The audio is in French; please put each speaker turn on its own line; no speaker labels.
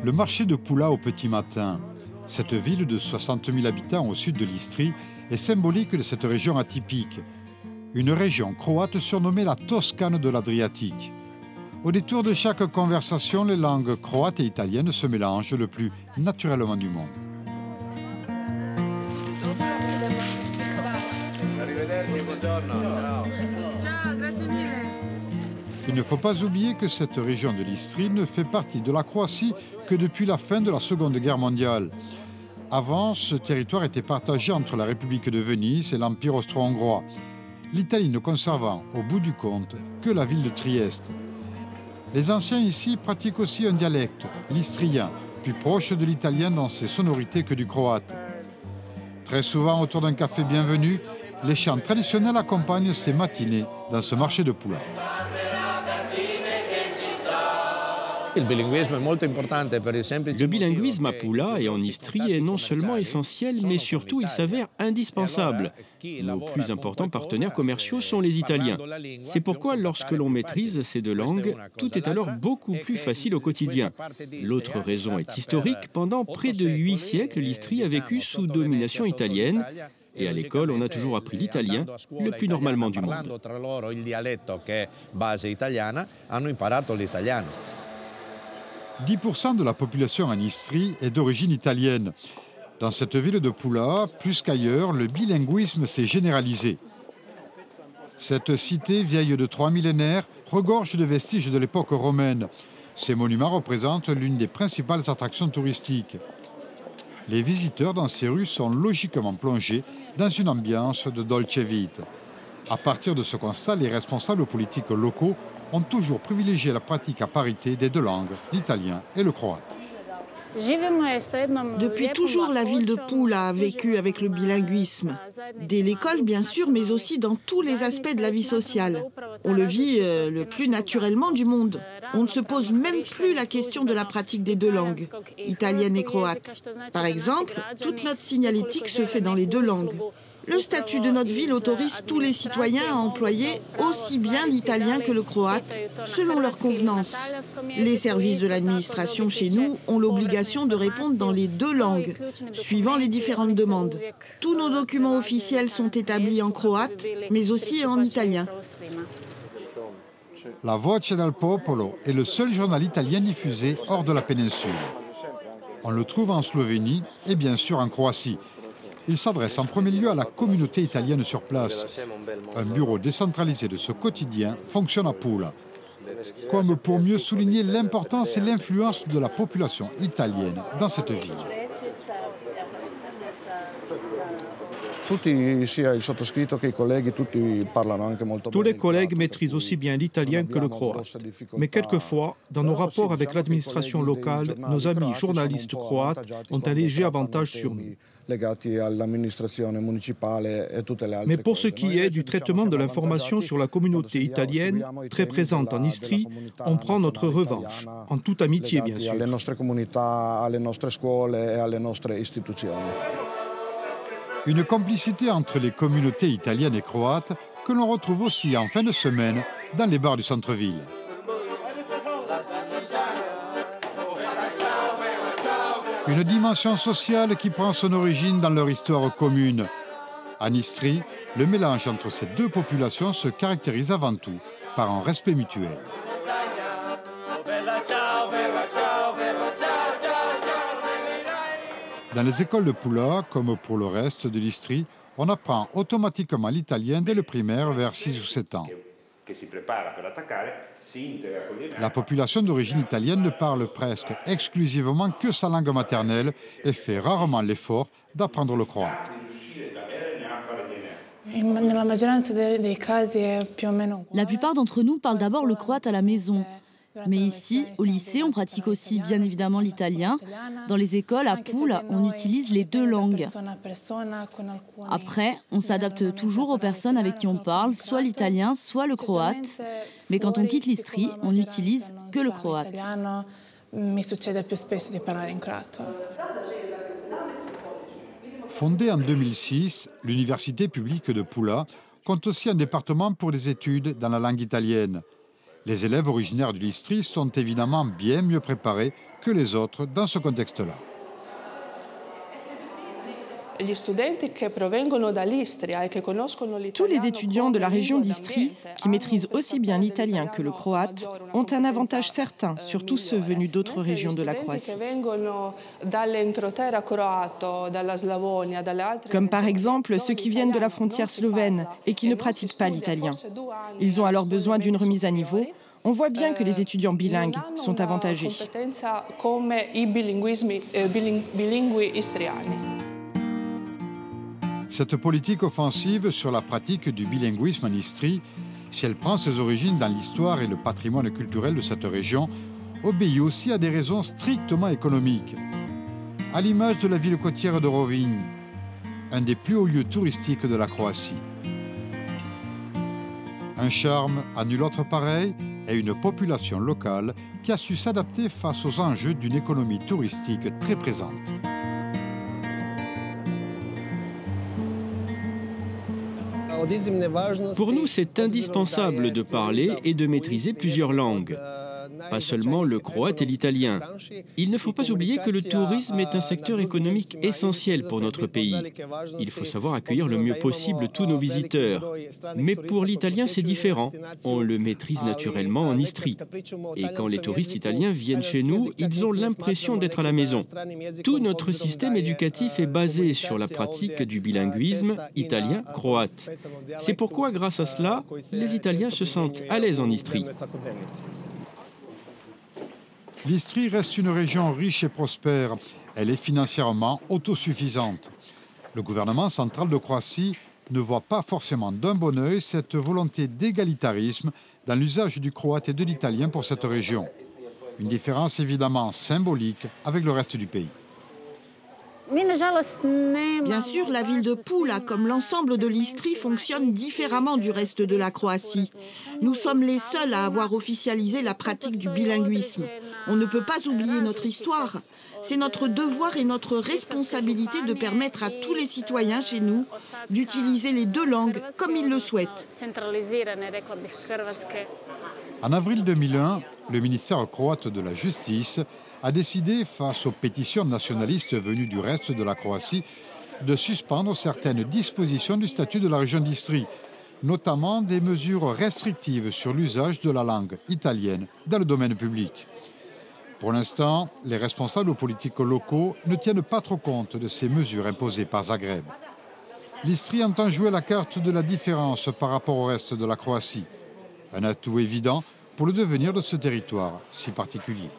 Le marché de Pula au petit matin. Cette ville de 60 000 habitants au sud de l'Istrie est symbolique de cette région atypique. Une région croate surnommée la Toscane de l'Adriatique. Au détour de chaque conversation, les langues croates et italiennes se mélangent le plus naturellement du monde. Il ne faut pas oublier que cette région de l'Istrie ne fait partie de la Croatie que depuis la fin de la Seconde Guerre mondiale. Avant, ce territoire était partagé entre la République de Venise et l'Empire austro-hongrois, l'Italie ne conservant, au bout du compte, que la ville de Trieste. Les anciens ici pratiquent aussi un dialecte, l'istrien, plus proche de l'italien dans ses sonorités que du croate. Très souvent, autour d'un café bienvenu, les chants traditionnels accompagnent ces matinées dans ce marché de Pula.
Le bilinguisme à Pula et en Istrie est non seulement essentiel, mais surtout il s'avère indispensable. Nos plus importants partenaires commerciaux sont les Italiens. C'est pourquoi lorsque l'on maîtrise ces deux langues, tout est alors beaucoup plus facile au quotidien. L'autre raison est historique. Pendant près de 8 siècles, l'Istrie a vécu sous domination italienne. Et à l'école, on a toujours appris l'italien le plus normalement du monde.
10% de la population en Istrie est d'origine italienne. Dans cette ville de Pula, plus qu'ailleurs, le bilinguisme s'est généralisé. Cette cité vieille de 3 millénaires regorge de vestiges de l'époque romaine. Ces monuments représentent l'une des principales attractions touristiques. Les visiteurs dans ces rues sont logiquement plongés dans une ambiance de dolce vita. À partir de ce constat, les responsables politiques locaux ont toujours privilégié la pratique à parité des deux langues, l'italien et le croate.
Depuis toujours, la ville de Pula a vécu avec le bilinguisme. Dès l'école, bien sûr, mais aussi dans tous les aspects de la vie sociale. On le vit le plus naturellement du monde. On ne se pose même plus la question de la pratique des deux langues, italienne et croate. Par exemple, toute notre signalétique se fait dans les deux langues. Le statut de notre ville autorise tous les citoyens à employer aussi bien l'italien que le croate, selon leur convenance. Les services de l'administration chez nous ont l'obligation de répondre dans les deux langues, suivant les différentes demandes. Tous nos documents officiels sont établis en croate, mais aussi en italien.
La Voce del Popolo est le seul journal italien diffusé hors de la péninsule. On le trouve en Slovénie et bien sûr en Croatie. Il s'adresse en premier lieu à la communauté italienne sur place. Un bureau décentralisé de ce quotidien fonctionne à Pula, comme pour mieux souligner l'importance et l'influence de la population italienne dans cette ville.
Tous les collègues maîtrisent aussi bien l'italien que le croate. Mais quelquefois, dans nos rapports avec l'administration locale, nos amis journalistes croates ont un léger avantage sur nous. Mais pour ce qui est du traitement de l'information sur la communauté italienne, très présente en Istrie, on prend notre revanche, en toute amitié bien sûr.
Une complicité entre les communautés italiennes et croates que l'on retrouve aussi en fin de semaine dans les bars du centre-ville. Une dimension sociale qui prend son origine dans leur histoire commune. En Istrie, le mélange entre ces deux populations se caractérise avant tout par un respect mutuel. Dans les écoles de Pula, comme pour le reste de l'Istrie, on apprend automatiquement l'italien dès le primaire vers 6 ou 7 ans. La population d'origine italienne ne parle presque exclusivement que sa langue maternelle et fait rarement l'effort d'apprendre le croate.
La plupart d'entre nous parlent d'abord le croate à la maison. Mais ici, au lycée, on pratique aussi bien évidemment l'italien. Dans les écoles, à Pula, on utilise les deux langues. Après, on s'adapte toujours aux personnes avec qui on parle, soit l'italien, soit le croate. Mais quand on quitte l'Istrie, on n'utilise que le croate.
Fondée en 2006, l'université publique de Pula compte aussi un département pour les études dans la langue italienne. Les élèves originaires de l'Istrie sont évidemment bien mieux préparés que les autres dans ce contexte-là.
Tous les étudiants de la région d'Istrie, qui maîtrisent aussi bien l'italien que le croate, ont un avantage certain, surtout ceux venus d'autres régions de la Croatie. Comme par exemple ceux qui viennent de la frontière slovène et qui ne pratiquent pas l'italien. Ils ont alors besoin d'une remise à niveau. On voit bien que les étudiants bilingues sont avantagés.
Cette politique offensive sur la pratique du bilinguisme en Istrie, si elle prend ses origines dans l'histoire et le patrimoine culturel de cette région, obéit aussi à des raisons strictement économiques. À l'image de la ville côtière de Rovinj, un des plus hauts lieux touristiques de la Croatie. Un charme à nul autre pareil et une population locale qui a su s'adapter face aux enjeux d'une économie touristique très présente.
Pour nous, c'est indispensable de parler et de maîtriser plusieurs langues, pas seulement le croate et l'italien. Il ne faut pas oublier que le tourisme est un secteur économique essentiel pour notre pays. Il faut savoir accueillir le mieux possible tous nos visiteurs. Mais pour l'italien, c'est différent. On le maîtrise naturellement en Istrie. Et quand les touristes italiens viennent chez nous, ils ont l'impression d'être à la maison. Tout notre système éducatif est basé sur la pratique du bilinguisme italien-croate. C'est pourquoi, grâce à cela, les Italiens se sentent à l'aise en Istrie.
L'Istrie reste une région riche et prospère. Elle est financièrement autosuffisante. Le gouvernement central de Croatie ne voit pas forcément d'un bon œil cette volonté d'égalitarisme dans l'usage du croate et de l'italien pour cette région. Une différence évidemment symbolique avec le reste du pays.
Bien sûr, la ville de Pula, comme l'ensemble de l'Istrie, fonctionne différemment du reste de la Croatie. Nous sommes les seuls à avoir officialisé la pratique du bilinguisme. On ne peut pas oublier notre histoire. C'est notre devoir et notre responsabilité de permettre à tous les citoyens chez nous d'utiliser les deux langues comme ils le souhaitent.
En avril 2001, le ministère croate de la Justice a décidé, face aux pétitions nationalistes venues du reste de la Croatie, de suspendre certaines dispositions du statut de la région d'Istrie, notamment des mesures restrictives sur l'usage de la langue italienne dans le domaine public. Pour l'instant, les responsables politiques locaux ne tiennent pas trop compte de ces mesures imposées par Zagreb. L'Istrie entend jouer la carte de la différence par rapport au reste de la Croatie, un atout évident pour le devenir de ce territoire si particulier.